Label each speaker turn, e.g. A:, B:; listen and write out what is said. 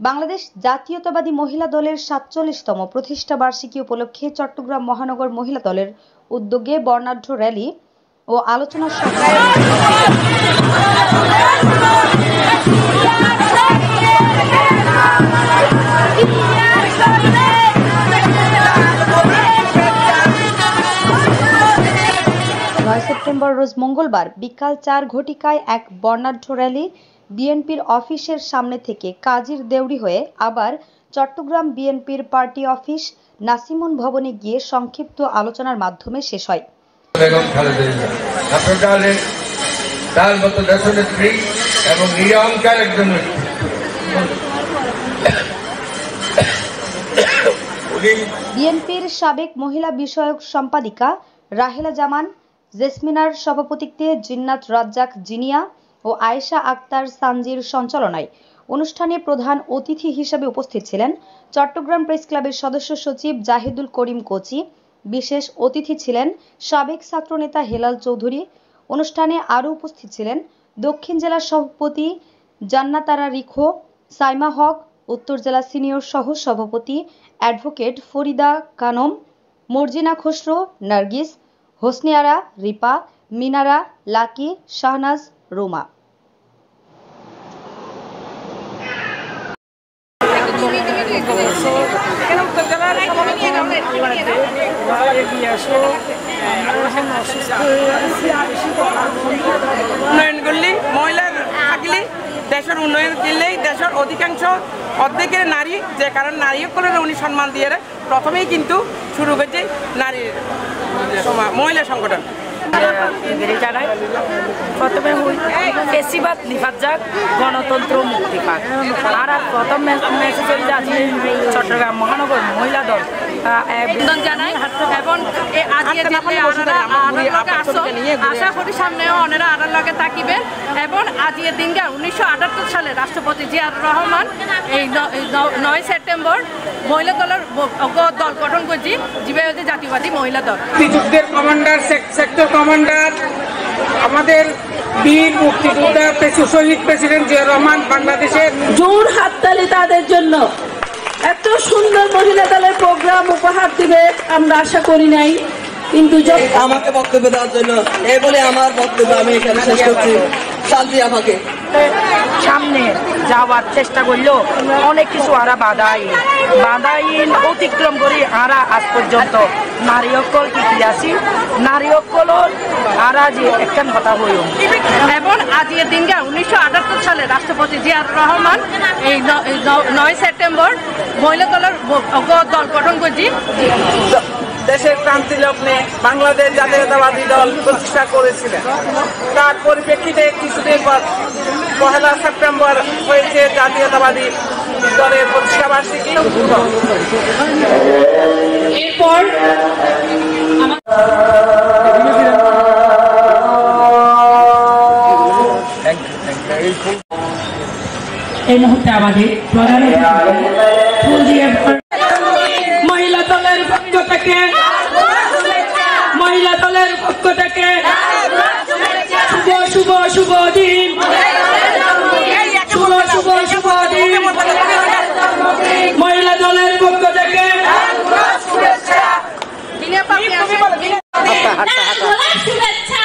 A: বাংলাদেশ জাতীয়তাবাদী মহিলা দলের ৪৭তম প্রতিষ্ঠা বার্ষিকী উপলক্ষে চট্টগ্রাম মহানগর মহিলা দলের উদ্যোগে বর্ণাঢ্য র্যালি ও আলোচনা সভা সেপ্টেম্বর রোজ মঙ্গলবার বিকাল ৪ ঘটিকায় এক বর্ণাঢ্য র্যালি বিএনপির অফিসের সামনে থেকে কাজীর দেউড়ি হয়ে আবার চট্টগ্রাম বিএনপির পার্টি অফিস নাসিমন ভবনে গিয়ে সংক্ষিপ্ত আলোচনার মাধ্যমে শেষ হয়। বিএনপির সাবেক মহিলা বিষয়ক সম্পাদিকা রাহেলা জামান জেসমিনার সভাপতিত্বে জিন্নাত রাজ্জাক জিনিয়া ও আয়েশা আক্তার সানজির সঞ্চালনায় অনুষ্ঠানে প্রধান অতিথি হিসেবে উপস্থিত ছিলেন চট্টগ্রাম প্রেস ক্লাবের সদস্য সচিব জাহিদুল করিম কোচি। বিশেষ অতিথি ছিলেন সাবেক ছাত্রনেতা হেলাল চৌধুরী। অনুষ্ঠানে আরও উপস্থিত ছিলেন দক্ষিণ জেলা সভাপতি জান্নাতারা রিখো, সাইমা হক, উত্তর জেলা সিনিয়র সহ সভাপতি অ্যাডভোকেট ফরিদা কানম, মর্জিনা খসরু, নার্গিস, হোসনিয়ারা, রিপা, মিনারা, লাকি, শাহনাজ, রোমা।
B: উন্নয়ন করলে মহিলার থাকলে দেশের উন্নয়ন করলেই দেশের অর্ধেকের নারী, যে কারণ নারী সকলের উনি সম্মান দিয়ে প্রথমেই কিন্তু শুরু করেছে নারীর মহিলা সংগঠন।
C: জানাই প্রথমে ফেসিবাদ লিফাত যাক, গণতন্ত্র মুক্তি পাক। আর প্রথম মেসেজ হয়ে যাচ্ছে চট্টগ্রাম মহানগর মহিলা দল
D: জানাই এবং আশা করি সামনেও ওনারা আড়ার লগে থাকিবেন এবং আজকের দিনকে 1978 সালে রাষ্ট্রপতি জিয়াউর রহমান এই 9 সেপ্টেম্বর মহিলা দলের দল গঠন করছি, জীবায়তী জাতীয়বাদী মহিলা দল।
B: মুক্তিযুদ্ধের কমান্ডার, সেক্টর কমান্ডার, আমাদের বীর মুক্তিযোদ্ধা শহীদ প্রেসিডেন্ট জিয়াউর রহমান বাংলাদেশের
C: জোর হাততালি তাদের জন্য। এত সুন্দর মহিলা দলের প্রোগ্রাম উপহার দিবে আমরা আশা করি নাই, কিন্তু
E: আমাকে বক্তব্য দেওয়ার জন্য এই বলে আমার বক্তব্য আমি এখানে শেষ করছি। শান্তি আমাকে
C: সামনে যাওয়ার চেষ্টা করলেও অনেক কিছু আরা বাধাইন অতিক্রম করি আরা আজ পর্যন্ত নারী অকল কি আছি, নারী অকলর আরা যে একখান কথা হইল
D: এবং আজকের দিনকে 1978 সালে রাষ্ট্রপতি জিয়াউর রহমান এই 9 সেপ্টেম্বর মহিলা দলের দল গঠন করছি।
B: দেশের ক্রান্তি লগ্নে বাংলাদেশ জাতীয়তাবাদী দল প্রতিষ্ঠা করেছিলেন। তার পরিপ্রেক্ষিতে কিছুদিন পর 1 সেপ্টেম্বর হয়েছে জাতীয়তাবাদী দলের প্রতিষ্ঠা বার্ষিকী।
D: এরপর
C: এই মুহূর্তে আমাদের প্রধান মহিলা দলের পক্ষ থেকে শুভ দিন, শুভ দিন মহিলা দলের পক্ষ থেকে
D: শুভেচ্ছা।